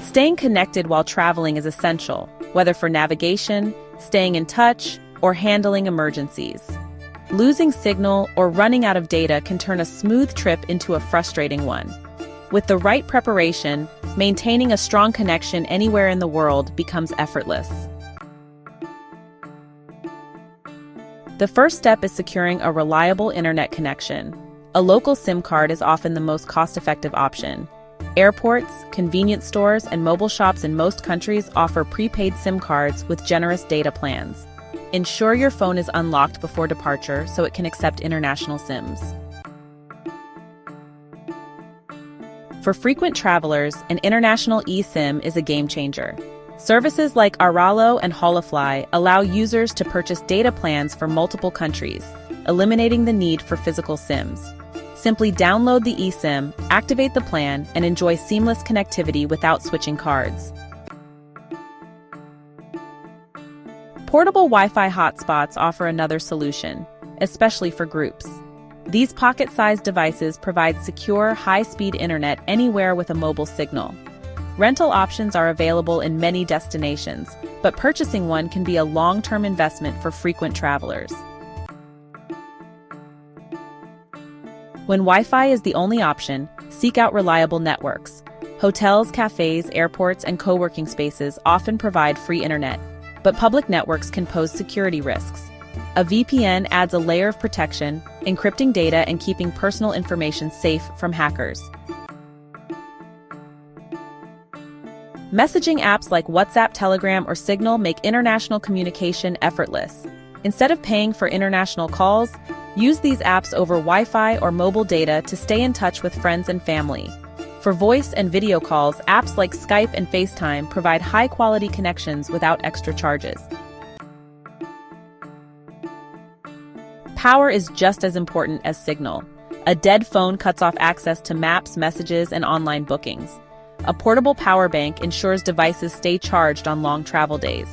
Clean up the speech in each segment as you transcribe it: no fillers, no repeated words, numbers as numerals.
Staying connected while traveling is essential, whether for navigation, staying in touch, or handling emergencies. Losing signal or running out of data can turn a smooth trip into a frustrating one. With the right preparation, maintaining a strong connection anywhere in the world becomes effortless. The first step is securing a reliable internet connection. A local SIM card is often the most cost-effective option. Airports, convenience stores, and mobile shops in most countries offer prepaid SIM cards with generous data plans. Ensure your phone is unlocked before departure so it can accept international SIMs. For frequent travelers, an international eSIM is a game changer. Services like Aralo and Holofly allow users to purchase data plans for multiple countries, eliminating the need for physical SIMs. Simply download the eSIM, activate the plan, and enjoy seamless connectivity without switching cards. Portable Wi-Fi hotspots offer another solution, especially for groups. These pocket-sized devices provide secure, high-speed internet anywhere with a mobile signal. Rental options are available in many destinations, but purchasing one can be a long-term investment for frequent travelers. When Wi-Fi is the only option, seek out reliable networks. Hotels, cafes, airports, and co-working spaces often provide free internet, but public networks can pose security risks. A VPN adds a layer of protection, encrypting data and keeping personal information safe from hackers. Messaging apps like WhatsApp, Telegram, or Signal make international communication effortless. Instead of paying for international calls, use these apps over Wi-Fi or mobile data to stay in touch with friends and family. For voice and video calls, apps like Skype and FaceTime provide high-quality connections without extra charges. Power is just as important as signal. A dead phone cuts off access to maps, messages, and online bookings. A portable power bank ensures devices stay charged on long travel days.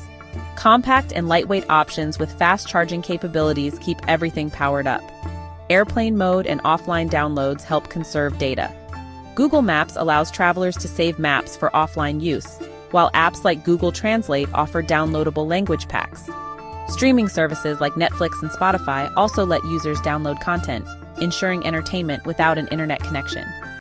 Compact and lightweight options with fast charging capabilities keep everything powered up. Airplane mode and offline downloads help conserve data. Google Maps allows travelers to save maps for offline use, while apps like Google Translate offer downloadable language packs. Streaming services like Netflix and Spotify also let users download content, ensuring entertainment without an internet connection.